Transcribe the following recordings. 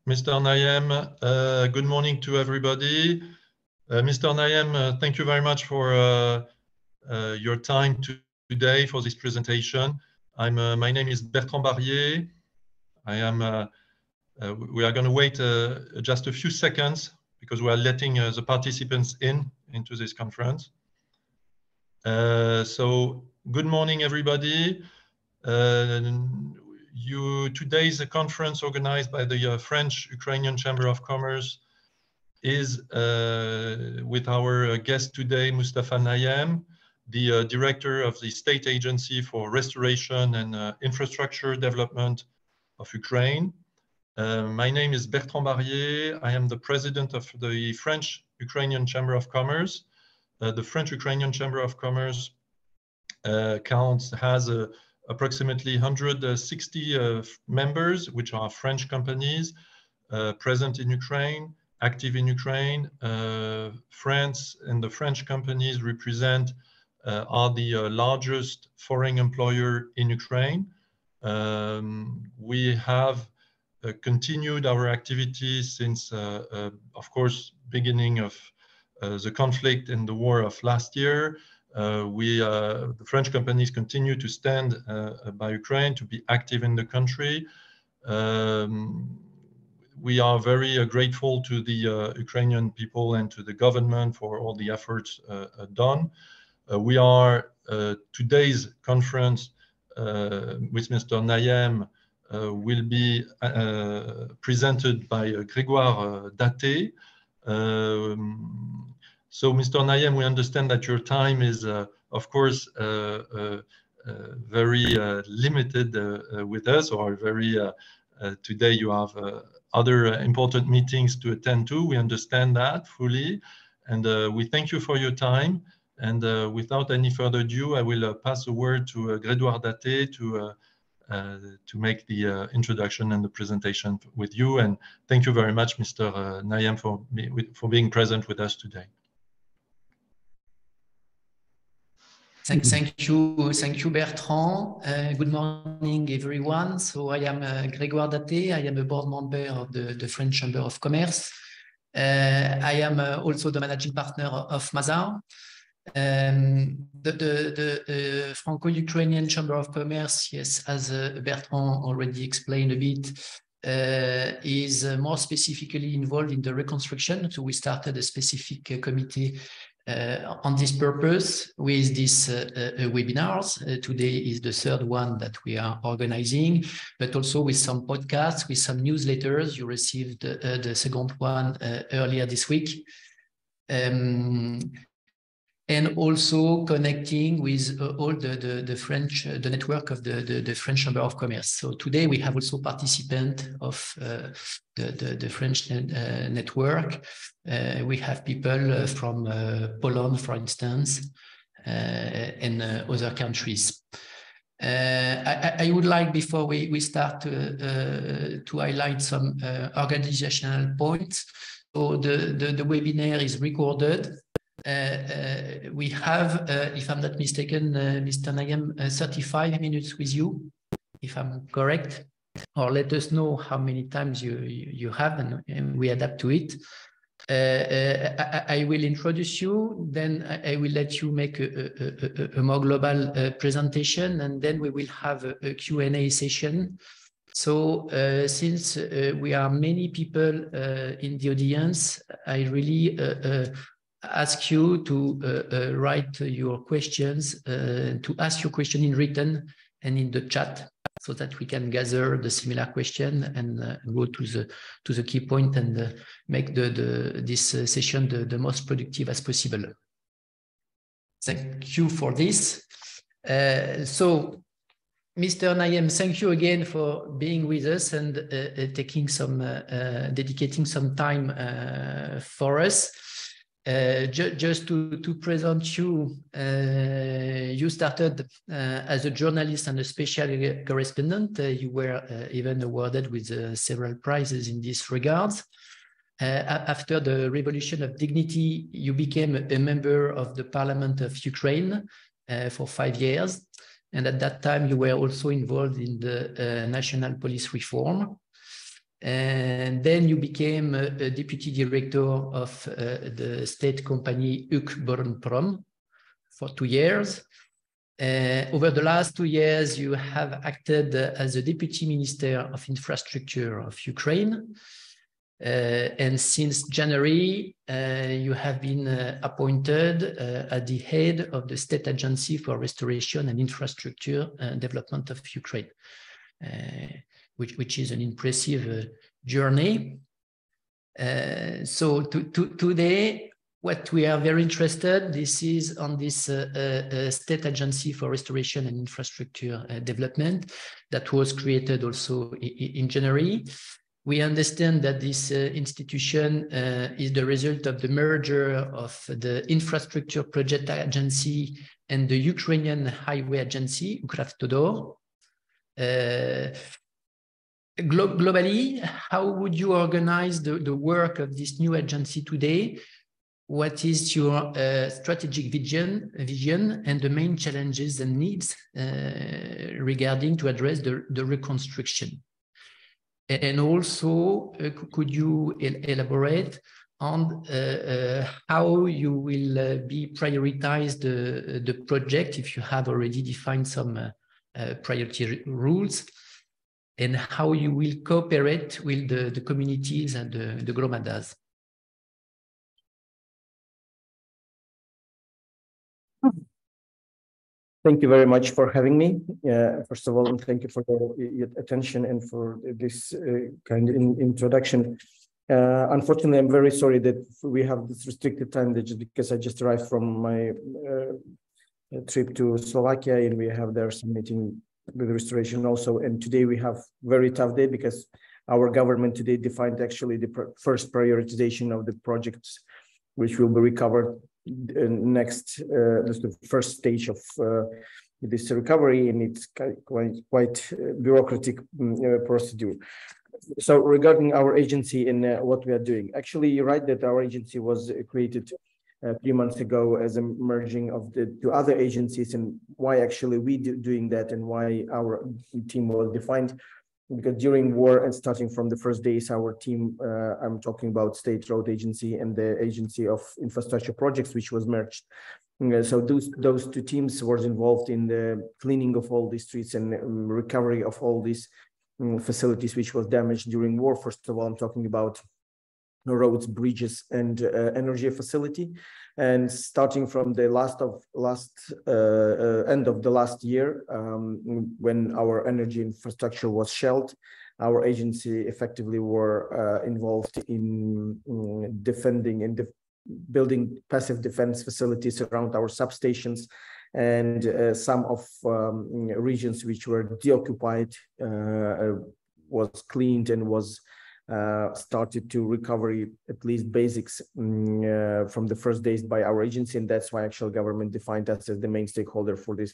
Mr. Nayyem. Good morning to everybody. Mr. Nayyem, thank you very much for your time today for this presentation. My name is Bertrand Barrier. We are going to wait just a few seconds because we are letting the participants into this conference. So good morning, everybody. Today's conference organized by the French-Ukrainian Chamber of Commerce is with our guest today, Mustafa Nayyem, the director of the State Agency for Restoration and Infrastructure Development of Ukraine. My name is Bertrand Barrier. I am the president of the French-Ukrainian Chamber of Commerce. The French-Ukrainian Chamber of Commerce has approximately 160 members, which are French companies present in Ukraine, active in Ukraine. France and the French companies represent are the largest foreign employer in Ukraine. We have continued our activities since, of course, beginning of the conflict and the war of last year. The French companies continue to stand by Ukraine, to be active in the country. We are very grateful to the Ukrainian people and to the government for all the efforts done. Today's conference with Mr. Nayyem will be presented by Grégoire Daté. So, Mr. Nayyem, we understand that your time is, of course, very limited with us, or today you have other important meetings to attend to. We understand that fully, and we thank you for your time. And without any further ado, I will pass the word to Grégoire Daté to make the introduction and the presentation with you. And thank you very much, Mr. Nayyem, for being present with us today. Thank you, Bertrand. Good morning, everyone. So I am Grégoire Daté. I am a board member of the French Chamber of Commerce. I am also the managing partner of Mazar. The Franco-Ukrainian Chamber of Commerce, yes, as Bertrand already explained a bit, is more specifically involved in the reconstruction. So we started a specific committee on this purpose with these webinars. Today is the third one that we are organizing, but also with some podcasts, with some newsletters. You received the second one earlier this week. And also connecting with all the network of the French Chamber of Commerce. So today we have also participants of the French network. We have people from Poland, for instance, and other countries. I would like, before we start, to highlight some organizational points. So the webinar is recorded. We have, if I'm not mistaken, Mr. Nayyem, 35 minutes with you, if I'm correct, or let us know how many times you have, and we adapt to it. I will introduce you, then I will let you make a more global presentation, and then we will have a Q&A session. So since we are many people in the audience, I really ask you to write your questions, to ask your question in written and in the chat, so that we can gather the similar question and go to the key point and make this session the most productive as possible. Thank you for this. So, Mr. Nayyem, thank you again for being with us and dedicating some time for us. Just to present you, you started as a journalist and a special correspondent. You were even awarded with several prizes in this regard. After the Revolution of Dignity, you became a member of the Parliament of Ukraine for 5 years. And at that time, you were also involved in the national police reform. And then you became a deputy director of the state company Ukbornprom for 2 years. Over the last 2 years, you have acted as a deputy minister of infrastructure of Ukraine. And since January, you have been appointed at the head of the State Agency for Restoration and Infrastructure Development of Ukraine, which is an impressive journey. So today, what we are very interested, this is on this State Agency for Restoration and Infrastructure Development that was created also in January. We understand that this institution is the result of the merger of the Infrastructure Project Agency and the Ukrainian Highway Agency, Ukravtodor. Globally, how would you organize the work of this new agency today? What is your strategic vision and the main challenges and needs regarding to address the reconstruction? And also, could you elaborate on how you will be prioritize the project if you have already defined some priority rules, and how you will cooperate with the communities and the gromadas? Thank you very much for having me. First of all, and thank you for your attention and for this kind of introduction. Unfortunately, I'm very sorry that we have this restricted time just because I just arrived from my trip to Slovakia, and we have there some meeting with restoration also. And today we have very tough day because our government today defined actually the first prioritization of the projects which will be recovered next, the first stage of this recovery, and it's quite bureaucratic procedure. So regarding our agency and what we are doing, actually you're right that our agency was created 3 months ago as a merging of the two other agencies, and why actually we doing that and why our team was defined. Because during war and starting from the first days, our team, I'm talking about State Road Agency and the Agency of Infrastructure Projects, which was merged. So those two teams were involved in the cleaning of all these streets and recovery of all these facilities which was damaged during war. First of all, I'm talking about roads, bridges, and energy facility. And starting from the end of the last year, when our energy infrastructure was shelled, our agency effectively were involved in defending and building passive defense facilities around our substations, and some of regions which were deoccupied was cleaned and was started to recovery at least basics from the first days by our agency, and that's why actual government defined us as the main stakeholder for this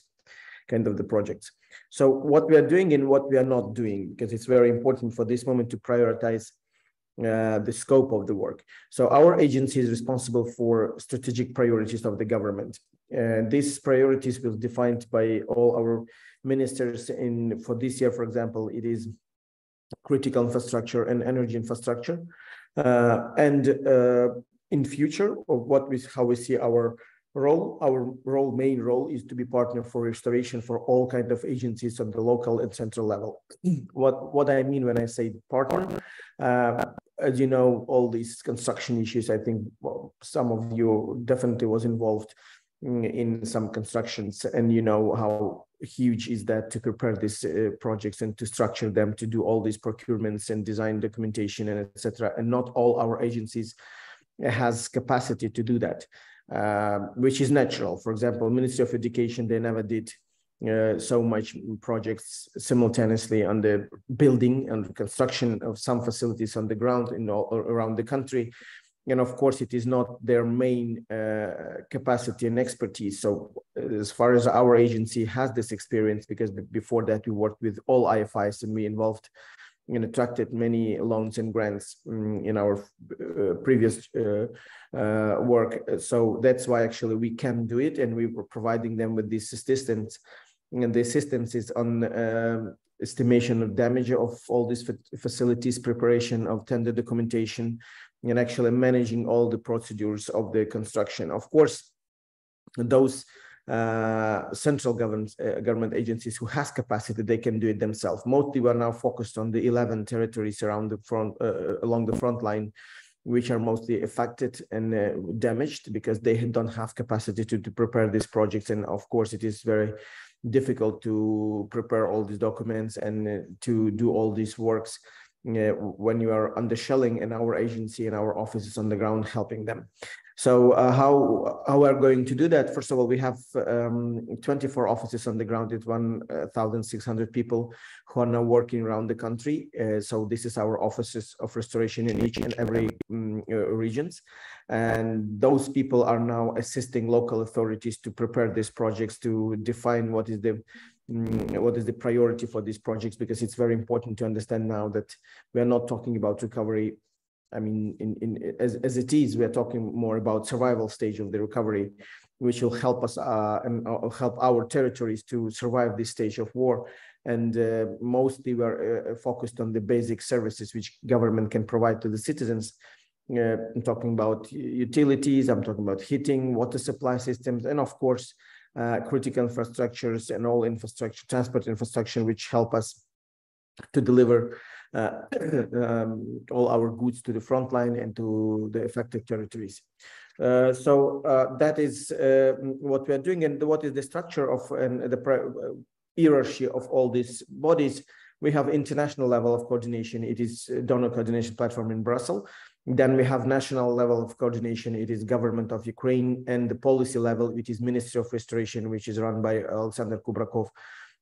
kind of the projects. So what we are doing and what we are not doing, because it's very important for this moment to prioritize the scope of the work. So our agency is responsible for strategic priorities of the government, and these priorities will be defined by all our ministers. For this year, for example, it is critical infrastructure and energy infrastructure, and in future, of how we see our main role is to be partner for restoration for all kind of agencies on the local and central level. What I mean when I say partner, as you know, all these construction issues, I think some of you definitely was involved in some constructions, and you know how huge is that to prepare these projects and to structure them, to do all these procurements and design documentation and etc. And not all our agencies has capacity to do that, which is natural. For example, Ministry of Education, they never did so much projects simultaneously on the building and construction of some facilities on the ground in all around the country. And of course, it is not their main capacity and expertise. So as far as our agency has this experience, because before that we worked with all IFIs and we involved and attracted many loans and grants in our previous work. So that's why actually we can do it, and we were providing them with this assistance and the assistance is on estimation of damage of all these facilities, preparation of tender documentation, and actually managing all the procedures of the construction. Of course, those central government agencies who has capacity, they can do it themselves. Mostly we are now focused on the 11 territories around the front, along the front line, which are mostly affected and damaged because they don't have capacity to prepare these projects. And of course, it is very difficult to prepare all these documents and to do all these works when you are under shelling, and our agency and our offices on the ground helping them. So how we're going to do that? First of all, we have 24 offices on the ground with 1,600 people who are now working around the country. So this is our offices of restoration in each and every regions. And those people are now assisting local authorities to prepare these projects, to define what is the priority for these projects, because it's very important to understand now that we are not talking about recovery. I mean, as it is, we are talking more about survival stage of the recovery, which will help us and help our territories to survive this stage of war. And mostly we're focused on the basic services which government can provide to the citizens. I'm talking about utilities, I'm talking about heating, water supply systems, and of course, critical infrastructures and all infrastructure, transport infrastructure, which help us to deliver all our goods to the front line and to the affected territories. So that is what we are doing. And what is the structure of and the hierarchy of all these bodies? We have international level of coordination. It is donor coordination platform in Brussels. Then we have national level of coordination. It is government of Ukraine, and the policy level, which is Ministry of Restoration, which is run by Alexander Kubrakov.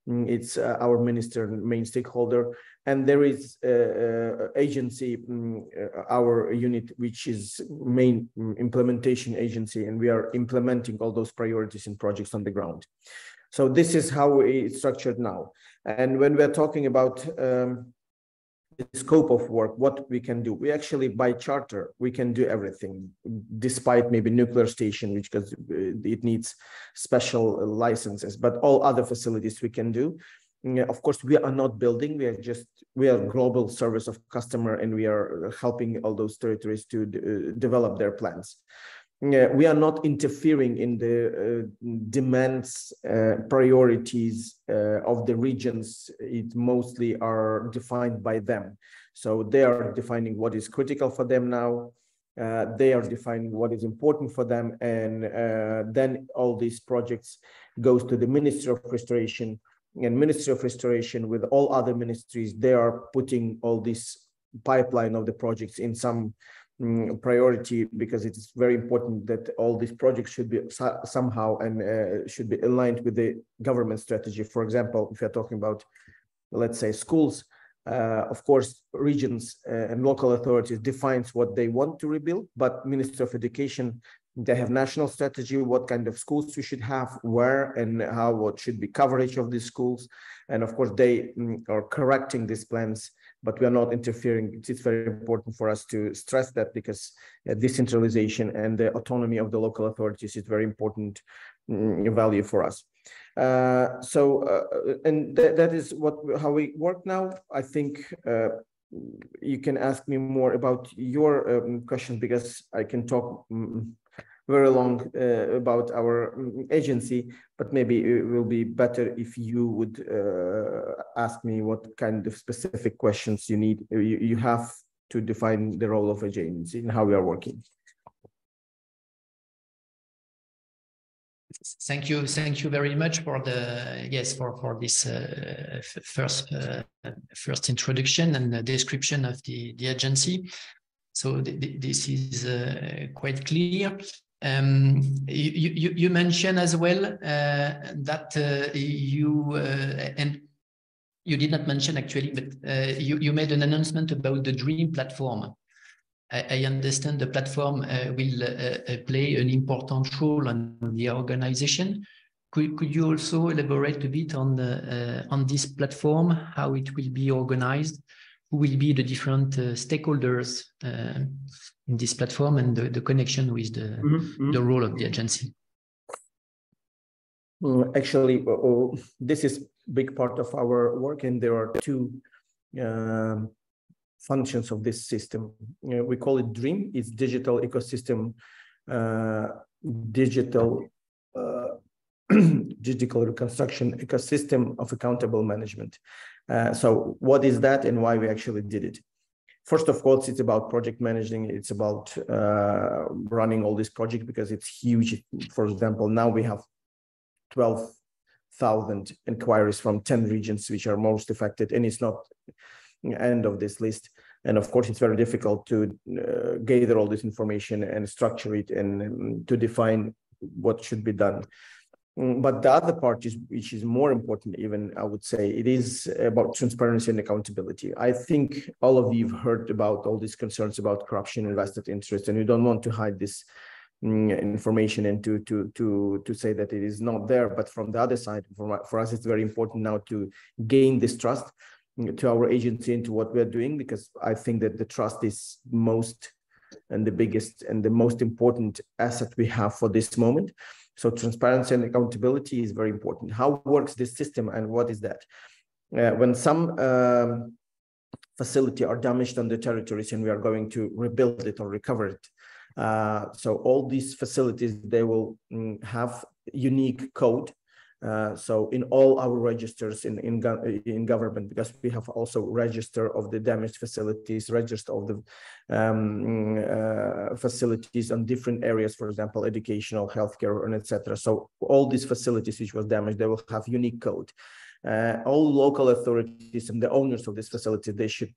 It's our minister and main stakeholder. And there is agency, our unit, which is main implementation agency, and we are implementing all those priorities and projects on the ground. So this is how it's structured now. And when we're talking about the scope of work, what we can do, we actually, by charter, we can do everything, despite maybe nuclear station, which because it needs special licenses, but all other facilities we can do. Of course, we are not building, we are global service of customer, and we are helping all those territories to develop their plans. We are not interfering in the demands, priorities of the regions. It mostly are defined by them. So they are defining what is critical for them now. They are defining what is important for them. And then all these projects goes to the Ministry of Restoration, and Ministry of Restoration with all other ministries, they are putting all this pipeline of the projects in some priority, because it is very important that all these projects should be somehow and should be aligned with the government strategy. For example, if you're talking about, let's say, schools, of course, regions and local authorities defines what they want to rebuild, but Ministry of Education, they have national strategy, what kind of schools we should have, where and how, what should be coverage of these schools. And of course, they are correcting these plans, but we are not interfering. It's very important for us to stress that, because decentralization and the autonomy of the local authorities is very important value for us. And that is how we work now. I think you can ask me more about your questions, because I can talk very long about our agency, but maybe it will be better if you would ask me what kind of specific questions you have to define the role of an agency and how we are working. Thank you very much for for this first introduction and the description of the agency. So this is quite clear. You mentioned as well that and you did not mention actually, but you made an announcement about the DREAM platform. I understand the platform will play an important role in the organization. Could you also elaborate a bit on this platform, how it will be organized, who will be the different stakeholders in this platform, and the connection with the role of the agency? Actually, this is big part of our work, and there are two functions of this system. We call it DREAM. It's digital ecosystem, digital reconstruction ecosystem of accountable management. So what is that and why we actually did it? First of all, it's about project managing. It's about running all this project because it's huge. For example, now we have 12,000 inquiries from 10 regions which are most affected, and it's not the end of this list. And of course, it's very difficult to gather all this information and structure it and to define what should be done. But the other part is, which is more important even, I would say, it is about transparency and accountability. I think all of you have heard about all these concerns about corruption and vested interest, and you don't want to hide this information and to say that it is not there. But from the other side, for us, it's very important now to gain this trust to our agency into what we're doing, because I think that the trust is most and the biggest and the most important asset we have for this moment. So transparency and accountability is very important. How works this system and what is that? When some facility are damaged on the territories and we are going to rebuild it or recover it, so all these facilities, they will have unique code. So in all our registers in government, because we have also register of the damaged facilities, register of the facilities on different areas, for example, educational, healthcare, and etc. So all these facilities which was damaged, they will have unique code. All local authorities and the owners of this facility, they should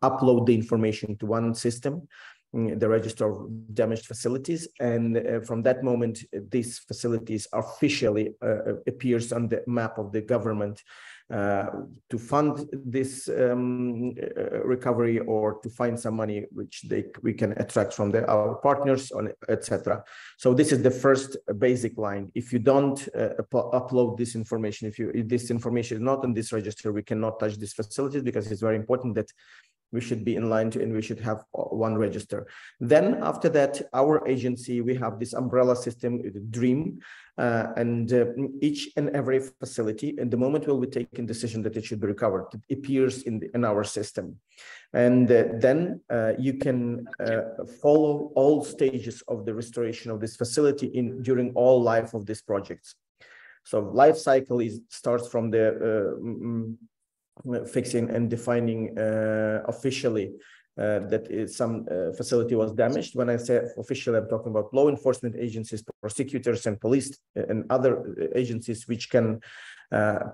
upload the information to one system, the register of damaged facilities, and from that moment these facilities officially appears on the map of the government to fund this recovery or to find some money which we can attract from our partners on etc. So this is the first basic line. If you don't upload this information, if this information is not on this register, we cannot touch these facilities, because it's very important that we should be in line and we should have one register. Then after that, our agency, we have this umbrella system, DREAM, and each and every facility, and the moment when we take a decision that it should be recovered, it appears in our system. And then you can follow all stages of the restoration of this facility during all life of these projects. So life cycle starts from the fixing and defining officially that some facility was damaged. When I say officially, I'm talking about law enforcement agencies, prosecutors, and police, and other agencies which can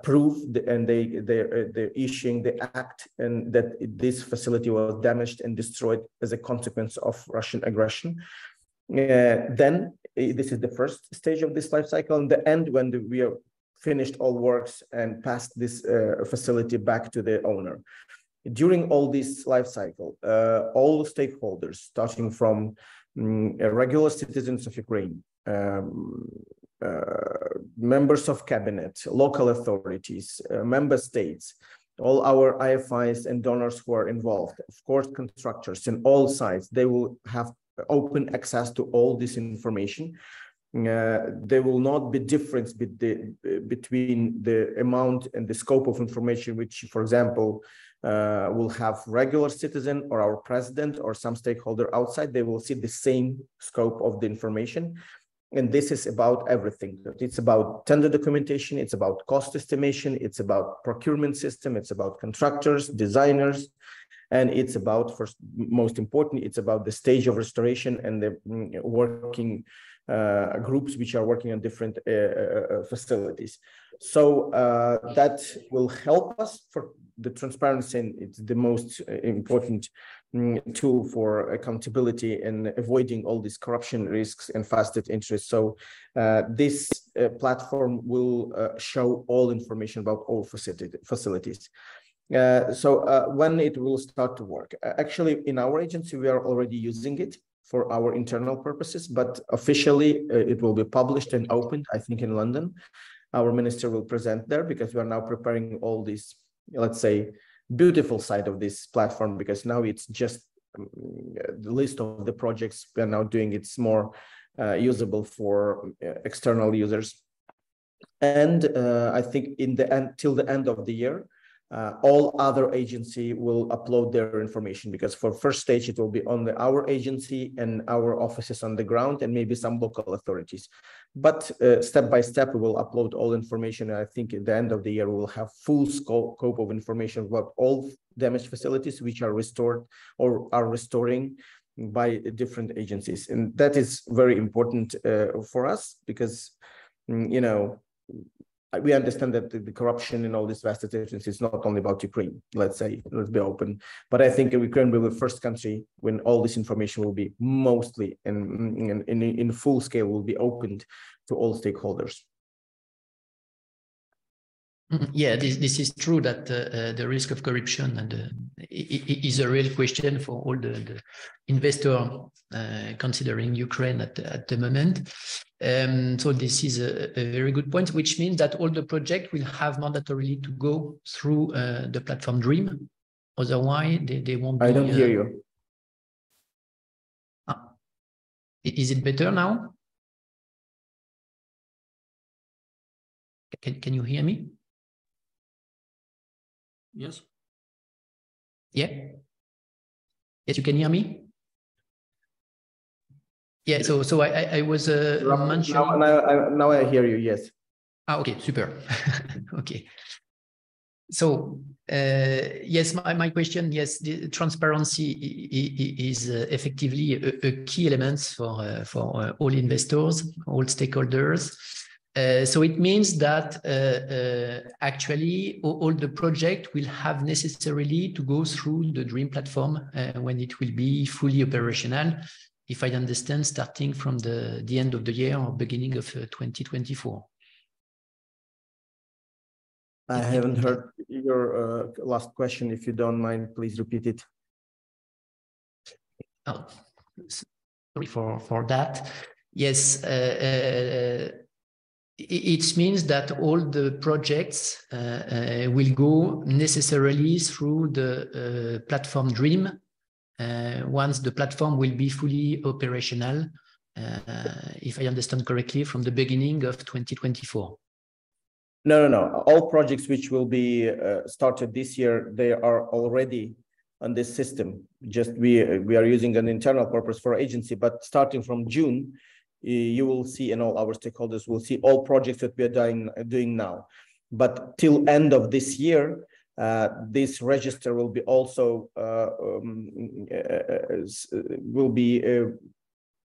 prove and they're issuing the act and that this facility was damaged and destroyed as a consequence of Russian aggression. Then this is the first stage of this life cycle, and the end when we are finished all works and passed this facility back to the owner. During all this life cycle, all stakeholders, starting from regular citizens of Ukraine, members of cabinet, local authorities, member states, all our IFIs and donors who are involved, of course, constructors in all sides, they will have open access to all this information. There will not be difference between the amount and the scope of information which, for example, will have regular citizen or our president or some stakeholder outside. They will see the same scope of the information. And this is about everything. It's about tender documentation, it's about cost estimation, it's about procurement system, it's about contractors, designers, and it's about, first, most important, it's about the stage of restoration and the working groups which are working on different facilities. So that will help us for the transparency, and it's the most important tool for accountability and avoiding all these corruption risks and vested interests. So this platform will show all information about all facilities. So when it will start to work? Actually, in our agency, we are already using it for our internal purposes, but officially it will be published and opened, I think, in London. Our minister will present there, because we are now preparing all these, let's say, beautiful side of this platform, because now it's just the list of the projects we are now doing. It's more usable for external users. And I think in the end, till the end of the year, all other agency will upload their information, because for first stage, it will be only our agency and our offices on the ground and maybe some local authorities. But step by step, we will upload all information. And I think at the end of the year, we will have full scope of information about all damaged facilities which are restored or are restoring by different agencies. And that is very important for us, because, you know, we understand that the corruption in all these vast agencies is not only about Ukraine, let's be open. But I think Ukraine will be the first country when all this information will be mostly in full scale will be opened to all stakeholders. Yeah, this is true that the risk of corruption and is a real question for all the investors considering Ukraine at the moment. So this is a very good point, which means that all the projects will have mandatorily to go through the platform DREAM. Otherwise, they won't be... I don't hear you. Is it better now? Can you hear me? Yes. Yeah. Yes, you can hear me? Yeah, so I was mentioning... Now I hear you, yes. Okay, super. Okay. So, yes, my question, yes, the transparency is effectively a key element for all investors, all stakeholders. So it means that actually all the project will have necessarily to go through the DREAM platform when it will be fully operational, if I understand, starting from the end of the year or beginning of 2024. I haven't heard your last question. If you don't mind, please repeat it. Oh, sorry for that. Yes. It means that all the projects will go necessarily through the platform DREAM once the platform will be fully operational, if I understand correctly, from the beginning of 2024. No. All projects which will be started this year, they are already on this system. Just we are using an internal purpose for agency, but starting from June, you will see, and all our stakeholders will see all projects that we are doing now. But till end of this year, this register will be also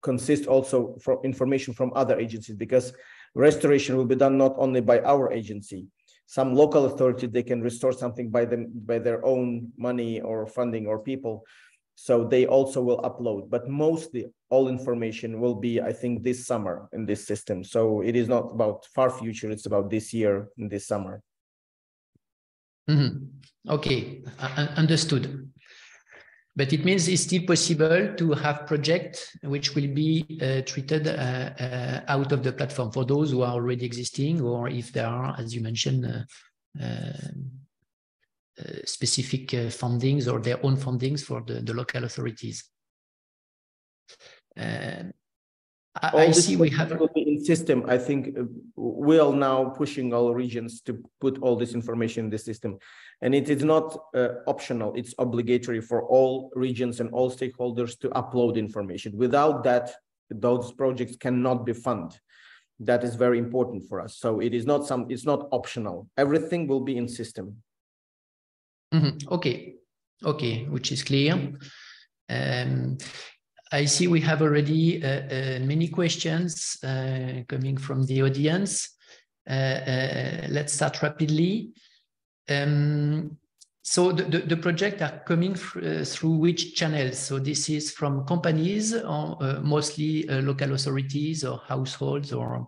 consist also from information from other agencies, because restoration will be done not only by our agency. Some local authority, they can restore something by their own money or funding or people. So they also will upload, but mostly all information will be, I think, this summer in this system. So it is not about far future, it's about this year and this summer. Mm-hmm. Okay, understood. But it means it's still possible to have projects which will be treated out of the platform for those who are already existing, or if there are, as you mentioned, specific fundings or their own fundings for the local authorities. I see we have in system. I think we are now pushing all regions to put all this information in the system, and it is not optional. It's obligatory for all regions and all stakeholders to upload information. Without that, those projects cannot be funded. That is very important for us. So it is not it's not optional. Everything will be in system. Mm-hmm. Okay, which is clear. I see we have already many questions coming from the audience. Let's start rapidly. So the projects are coming through which channels? So this is from companies or mostly local authorities or households, or?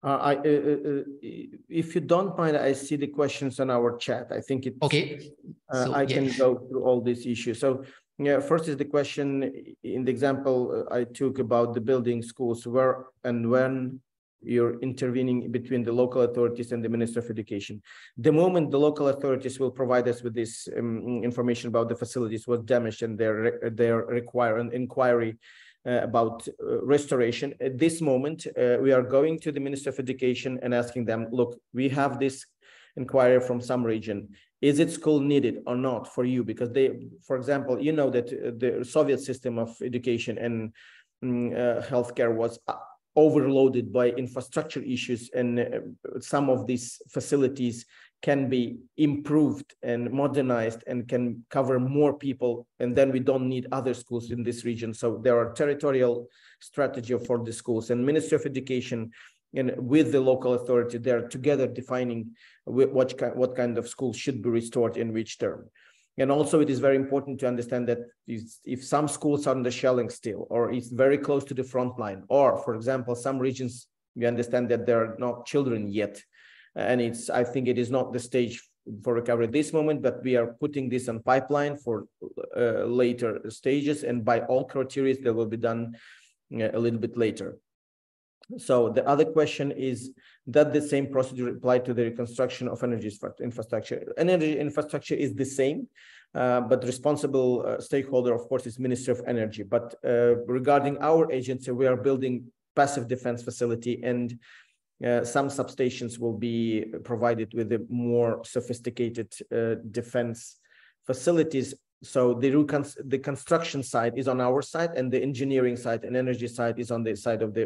If you don't mind, I see the questions on our chat. I think it's okay. So, I can go through all these issues. So yeah, first is the question in the example I took about the building schools, where and when you're intervening between the local authorities and the Minister of Education. The moment the local authorities will provide us with this information about the facilities was damaged and they require an inquiry about restoration. At this moment, we are going to the Minister of Education and asking them, look, we have this inquiry from some region. Is it school needed or not for you? Because they, for example, you know that the Soviet system of education and healthcare was overloaded by infrastructure issues, and some of these facilities can be improved and modernized and can cover more people, and then we don't need other schools in this region. So there are territorial strategy for the schools, and Ministry of Education and with the local authority, they're together defining what kind of schools should be restored in which term. And also it is very important to understand that if some schools are under shelling still, or it's very close to the front line, or for example, some regions, we understand that there are not children yet. And I think it is not the stage for recovery at this moment, but we are putting this on pipeline for later stages. And by all criteria, they will be done a little bit later. So the other question is that the same procedure apply to the reconstruction of energy infrastructure. Energy infrastructure is the same, but responsible stakeholder, of course, is Ministry of Energy. But regarding our agency, we are building passive defense facility, and some substations will be provided with the more sophisticated defense facilities. So the construction side is on our side, and the engineering side and energy side is on the side of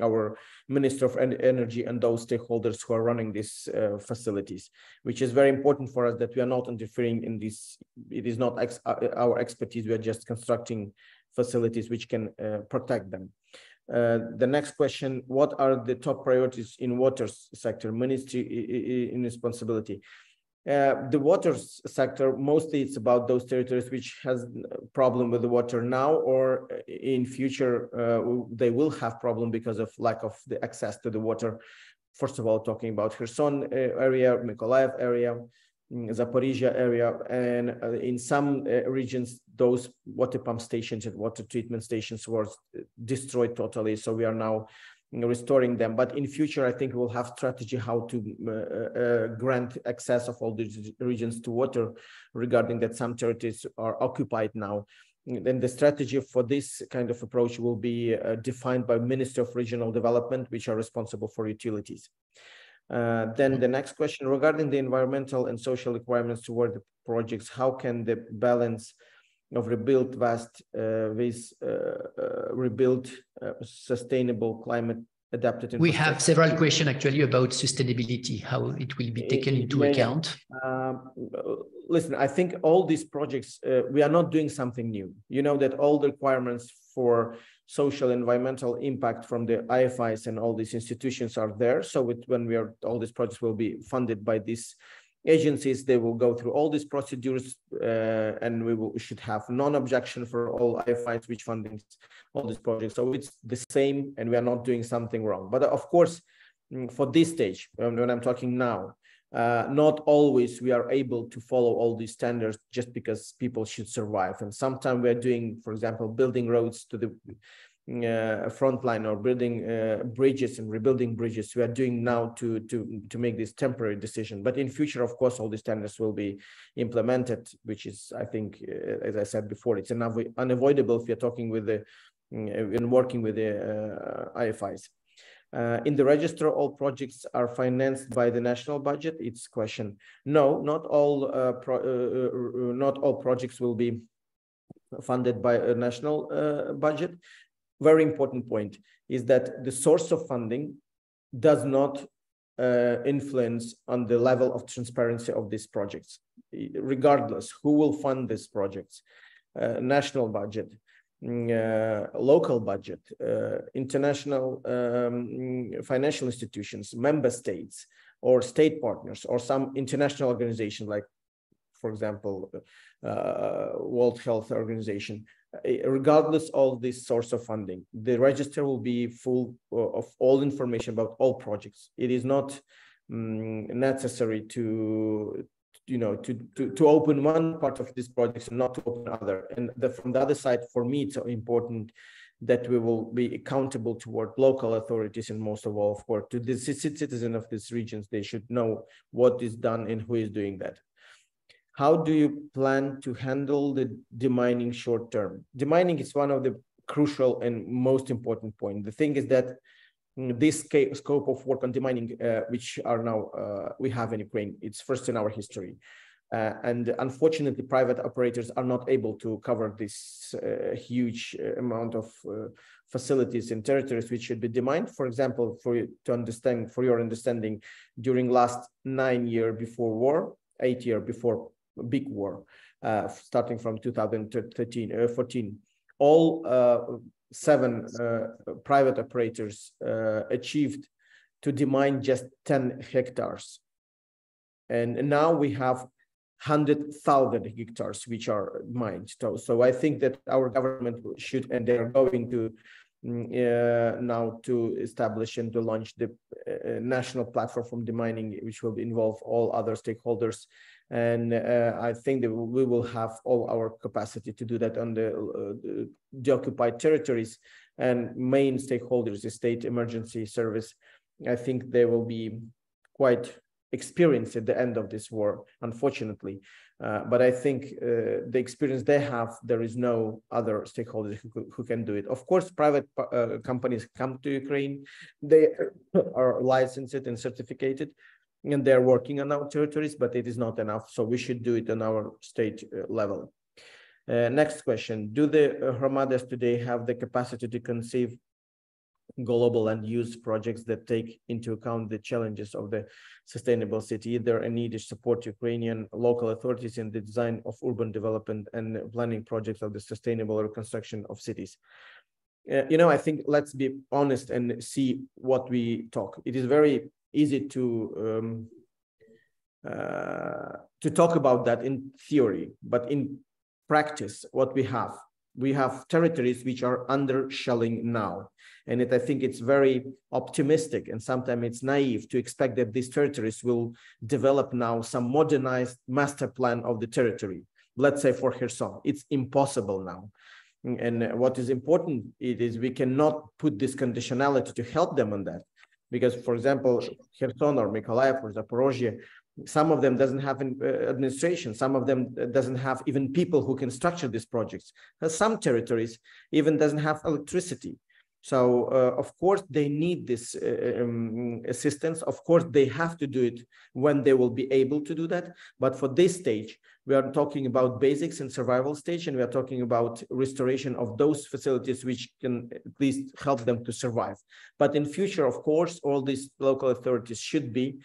our Minister of Energy and those stakeholders who are running these facilities, which is very important for us that we are not interfering in this. It is not our expertise. We are just constructing facilities which can protect them. The next question, what are the top priorities in water sector, Ministry in responsibility? The water sector, mostly it's about those territories which has a problem with the water now, or in future, they will have problem because of lack of the access to the water. First of all, talking about Kherson area, Mykolaiv area, Zaporizhia area, and in some regions, those water pump stations and water treatment stations were destroyed totally. So we are now restoring them. But in future, I think we'll have strategy how to grant access of all these regions to water, regarding that some territories are occupied now. Then the strategy for this kind of approach will be defined by Ministry of Regional Development, which are responsible for utilities. Then the next question, regarding the environmental and social requirements toward the projects, how can the balance of rebuilt vast with rebuilt sustainable climate adapted? We have several questions actually about sustainability, how it will be taken into account. Listen, I think all these projects, we are not doing something new. You know that all the requirements for social environmental impact from the IFIs and all these institutions are there. So when all these projects will be funded by these agencies, they will go through all these procedures, and we should have non-objection for all IFIs which funding all these projects. So it's the same, and we are not doing something wrong. But of course, for this stage, when I'm talking now, not always we are able to follow all these standards just because people should survive. And sometimes we're doing, for example, building roads to the front line, or building bridges and rebuilding bridges. We are doing now to make this temporary decision. But in future, of course, all the standards will be implemented, which is, I think, as I said before, it's unavoidable if you're talking with and working with the IFIs. In the register, all projects are financed by the national budget. It's question. No, not all projects will be funded by a national budget. Very important point is that the source of funding does not influence on the level of transparency of these projects, regardless who will fund these projects, national budget, local budget, international financial institutions, member states, or state partners, or some international organization like, for example, World Health Organization. Regardless of this source of funding, the register will be full of all information about all projects. It is not necessary to open one part of this project and not to open other. And from the other side, for me, it's important that we will be accountable toward local authorities, and most of all, of course, to the citizens of these regions. They should know what is done and who is doing that. How do you plan to handle the demining short term? Demining is one of the crucial and most important point. The thing is that this scope of work on demining, which are now we have in Ukraine, it's first in our history. And unfortunately, private operators are not able to cover this huge amount of facilities and territories which should be demined. For example, for your understanding, during last 9 years before war, 8 years before big war, starting from 2014, all 7 private operators achieved to demine just 10 hectares. And now we have 100,000 hectares which are mined. So I think that our government should, and they are going to now to establish and to launch the national platform from demining, which will involve all other stakeholders. And I think that we will have all our capacity to do that on the occupied territories, and main stakeholders, the state emergency service. I think they will be quite experienced at the end of this war, unfortunately. But I think the experience they have, there is no other stakeholders who can do it. Of course, private companies come to Ukraine. They are licensed and certificated, and they're working on our territories, but it is not enough. So we should do it on our state level. Next question. Do the Hromadas today have the capacity to conceive global and use projects that take into account the challenges of the sustainable city? Is there a need to support Ukrainian local authorities in the design of urban development and planning projects of the sustainable reconstruction of cities? I think let's be honest and see what we talk. It is very easy to talk about that in theory, but in practice, what we have territories which are under shelling now. And I think it's very optimistic, and sometimes it's naive to expect that these territories will develop now some modernized master plan of the territory. Let's say for Kherson, it's impossible now. And what is important is we cannot put this conditionality to help them on that. Because, for example, Kherson or Mykolaiv or Zaporozhye, some of them doesn't have administration. Some of them doesn't have even people who can structure these projects. Some territories even doesn't have electricity. So, of course, they need this assistance. Of course, they have to do it when they will be able to do that. But for this stage, we are talking about basics and survival stage, and we are talking about restoration of those facilities which can at least help them to survive. But in future, of course, all these local authorities should be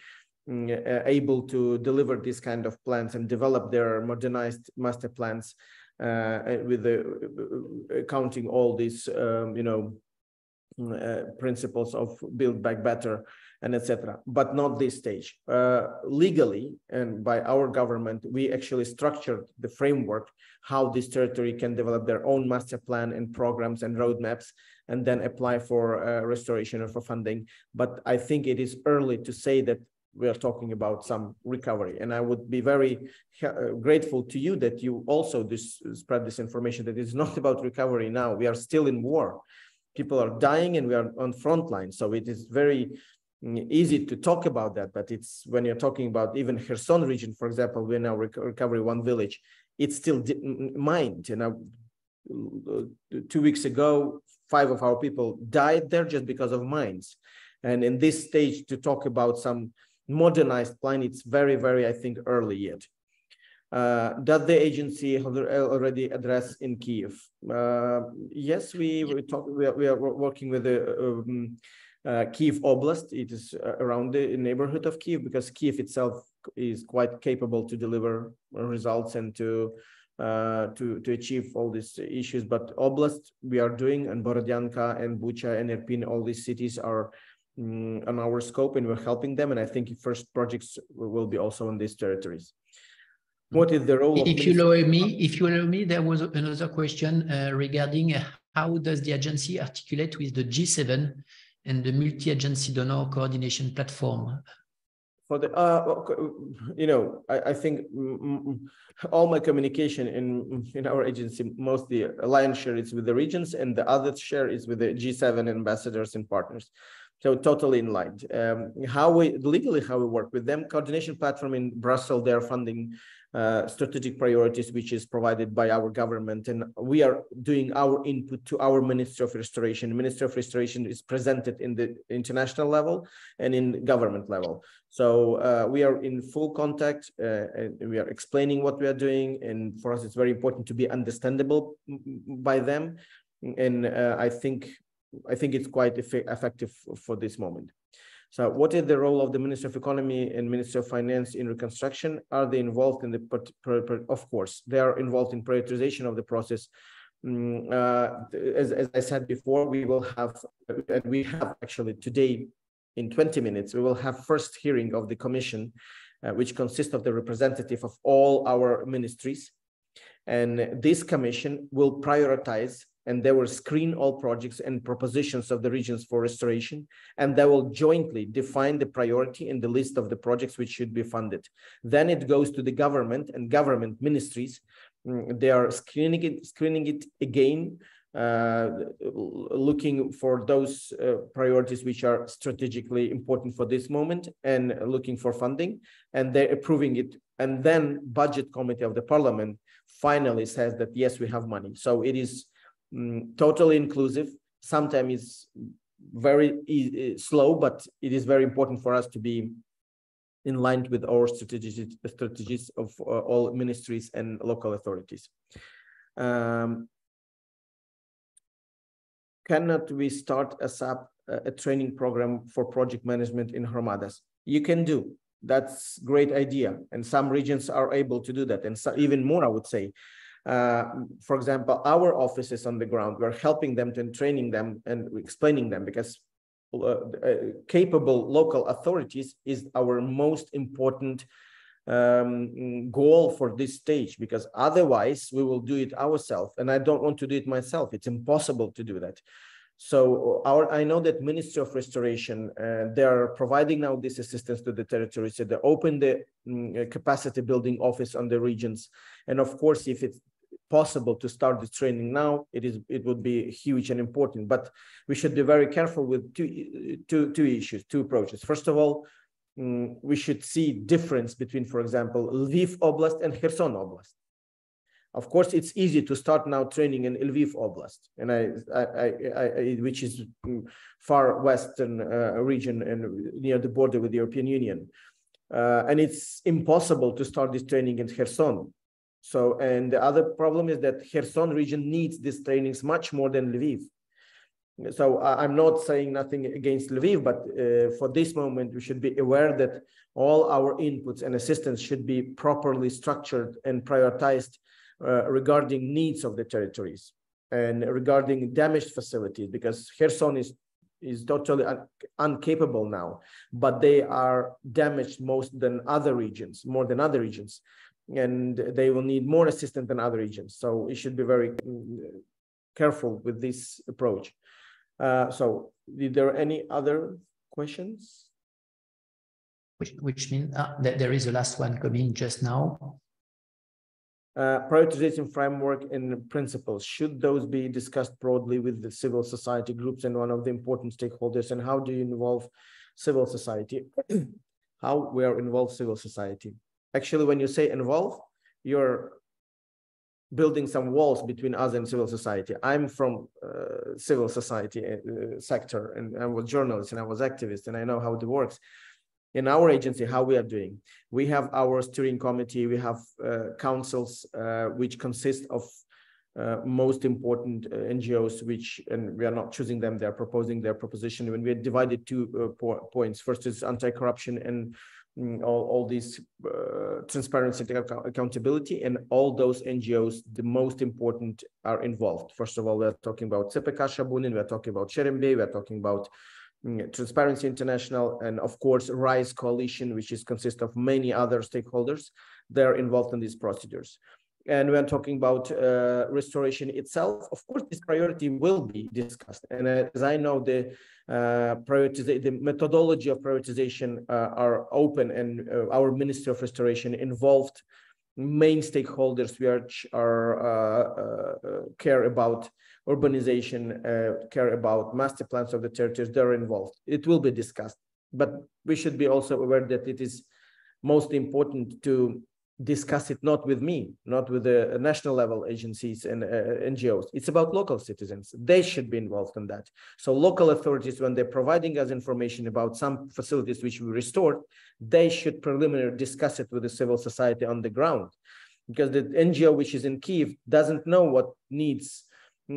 able to deliver these kind of plans and develop their modernized master plans with counting all these, principles of build back better and etc. But not this stage. Legally and by our government, we actually structured the framework how this territory can develop their own master plan and programs and roadmaps, and then apply for restoration or for funding. But I think it is early to say that we are talking about some recovery. And I would be very grateful to you that you also spread this information that it's not about recovery now. We are still in war. People are dying and we are on front line. So it is very easy to talk about that. But it's when you're talking about even Kherson region, for example, we're now recovering one village, it's still mined. 2 weeks ago, 5 of our people died there just because of mines. And in this stage, to talk about some modernized plan, it's very, very, I think, early yet. Does the agency already address in Kyiv? Yes, we are working with the Kyiv Oblast. It is around the neighborhood of Kyiv, because Kyiv itself is quite capable to deliver results and to achieve all these issues. But Oblast we are doing, and Borodyanka and Bucha and Irpin, all these cities are on our scope, and we're helping them. And I think first projects will be also in these territories. What is the role of if you allow me, there was another question regarding how does the agency articulate with the G7 and the multi-agency donor coordination platform? For the, I think all my communication in our agency, mostly lion's share is with the regions, and the other share is with the G7 ambassadors and partners. So totally in line. How we work with them, coordination platform in Brussels, they're funding strategic priorities, which is provided by our government. And we are doing our input to our Ministry of Restoration. The Ministry of Restoration is presented in the international level and in government level. So we are in full contact and we are explaining what we are doing. And for us, it's very important to be understandable by them. And I think it's quite effective for this moment. So what is the role of the Ministry of Economy and Ministry of Finance in reconstruction? Are they involved in the, of course, they are involved in prioritization of the process. As I said before, we will have, and we have actually today in 20 minutes, we will have first hearing of the commission, which consists of the representative of all our ministries. And this commission will prioritize and they will screen all projects and propositions of the regions for restoration, and they will jointly define the priority in the list of the projects which should be funded. Then it goes to the government and government ministries. They are screening it again, looking for those priorities which are strategically important for this moment and looking for funding, and they're approving it. And then budget committee of the parliament finally says that, yes, we have money. So it is totally inclusive. Sometimes it's very slow, but it is very important for us to be in line with our strategies of all ministries and local authorities. Cannot we start a training program for project management in Hromadas? You can do. That's a great idea. And some regions are able to do that. And so even more, I would say. For example, our offices on the ground, we're helping them and training them and explaining them, because capable local authorities is our most important goal for this stage, because otherwise we will do it ourselves. And I don't want to do it myself. It's impossible to do that. So I know that Ministry of Restoration, they are providing now this assistance to the territories. So they open the capacity building office on the regions. And of course, if it's possible to start the training now, it would be huge and important. But we should be very careful with two approaches. First of all, we should see difference between, for example, Lviv Oblast and Kherson Oblast. Of course, it's easy to start now training in Lviv Oblast, and which is far western region and near the border with the European Union. And it's impossible to start this training in Kherson. So, and the other problem is that Kherson region needs these trainings much more than Lviv. So I'm not saying nothing against Lviv, but for this moment, we should be aware that all our inputs and assistance should be properly structured and prioritized regarding needs of the territories and regarding damaged facilities, because Kherson is totally incapable now, but they are damaged more than other regions, and they will need more assistance than other regions. So we should be very careful with this approach. So, are there any other questions? Which means that there is a last one coming just now. Prioritization framework and principles, should those be discussed broadly with the civil society groups and one of the important stakeholders? And how do you involve civil society? How we are involved civil society? Actually, when you say involve, you're building some walls between us and civil society. I'm from civil society sector, and I was journalist and I was activist, and I know how it works. In our agency, how we are doing, we have our steering committee, we have councils which consist of most important NGOs, and we are not choosing them, they're proposing their proposition. When we are divided two points, first is anti-corruption and all these transparency and accountability, and all those NGOs, the most important, are involved. First of all, we're talking about CPK Shabunin, we're talking about Cherembe, we're talking about Transparency International, and of course RISE Coalition, which consists of many other stakeholders. They're involved in these procedures. And we're talking about restoration itself. Of course, this priority will be discussed. And as I know, the methodology of prioritization are open, and our Ministry of Restoration involved main stakeholders which are care about urbanization, care about master plans of the territories. They're involved. It will be discussed, but we should be also aware that it is most important to discuss it not with me, not with the national level agencies and NGOs. It's about local citizens. They should be involved in that. So local authorities, when they're providing us information about some facilities which we restored, they should preliminarily discuss it with the civil society on the ground, because the NGO which is in Kyiv doesn't know what needs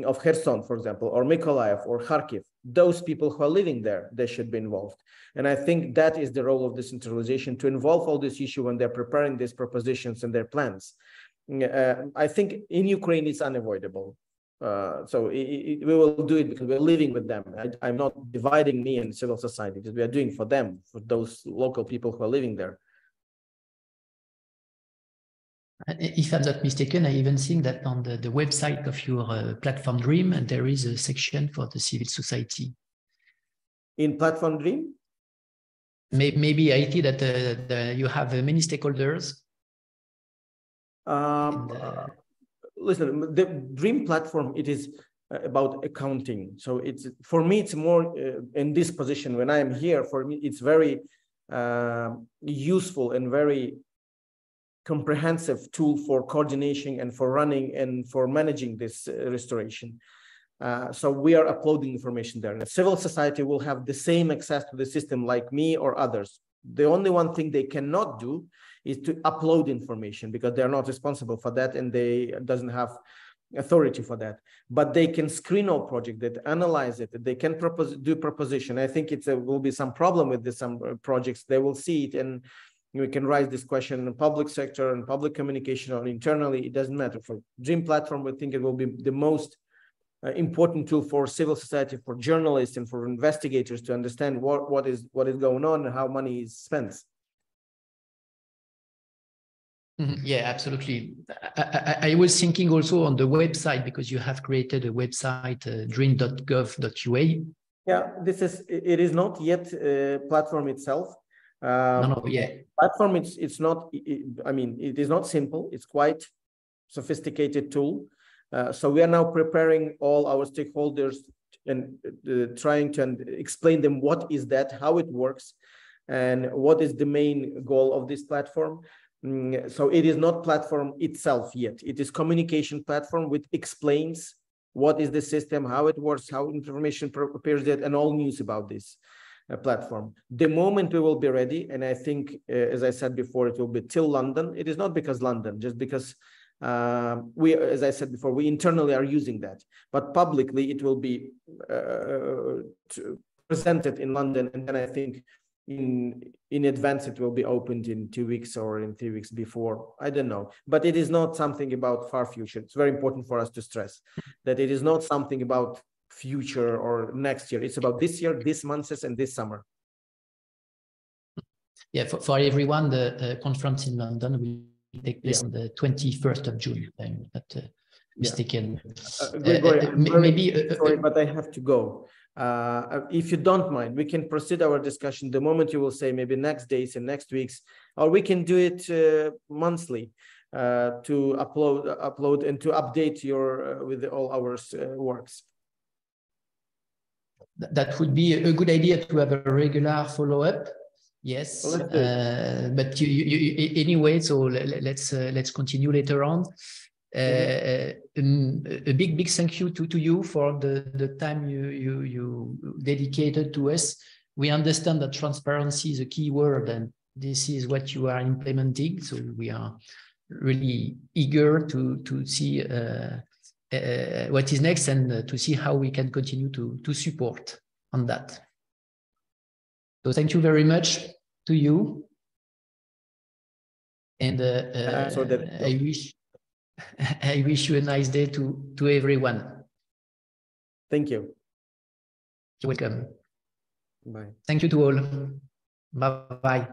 of Kherson, for example, or Mykolaiv or Kharkiv. Those people who are living there, they should be involved. And I think that is the role of decentralization, to involve all this issue when they're preparing these propositions and their plans. I think in Ukraine it's unavoidable. So we will do it because we're living with them. I'm not dividing me and civil society, because we are doing for them, for those local people who are living there. If I'm not mistaken, I even seen that on the website of your platform Dream, and there is a section for the civil society. In platform Dream? Maybe I see that you have many stakeholders. Listen, the Dream platform, it is about accounting. So it's, for me, it's more in this position when I am here. For me, it's very useful and very comprehensive tool for coordination and for running and for managing this restoration. So we are uploading information there. And civil society will have the same access to the system like me or others. The only one thing they cannot do is to upload information, because they're not responsible for that and they doesn't have authority for that. But they can screen all projects, that analyze it, they can do proposition. I think it will be some problem with this, some projects. They will see it, and we can raise this question in the public sector and public communication or internally. It doesn't matter. For Dream platform, we think it will be the most important tool for civil society, for journalists and for investigators to understand what is going on and how money is spent. Yeah, absolutely. I was thinking also on the website, because you have created a website, dream.gov.ua. Yeah, it is not yet a platform itself. Platform, it's not, I mean, it is not simple. It's quite sophisticated tool. So we are now preparing all our stakeholders and trying to explain them what is that, how it works, and what is the main goal of this platform. So it is not platform itself yet. It is communication platform which explains what is the system, how it works, how information prepares it, and all news about this platform. The moment we will be ready, and I think, as I said before, it will be till London. It is not because London, just because we, as I said before, we internally are using that, but publicly it will be presented in London, and then I think in advance it will be opened in 2 weeks or in 3 weeks before. I don't know, but it is not something about far future. It's very important for us to stress that it is not something about future or next year. It's about this year, this months, and this summer. Yeah, for everyone, the conference in London will take place on the 21st of June, if I'm not mistaken. Grigori, sorry, but I have to go. If you don't mind, we can proceed our discussion the moment you will say, maybe next days and next weeks, or we can do it monthly to upload and to update your with all our works. That would be a good idea, to have a regular follow-up. Yes, but anyway, so let's continue later on. A big thank you to you for the time you dedicated to us. We understand that transparency is a key word, and this is what you are implementing. So we are really eager to see what is next, and to see how we can continue to support on that. So thank you very much to you, and I wish you a nice day to everyone. Thank you. You're welcome. Bye. Thank you to all. Bye-bye.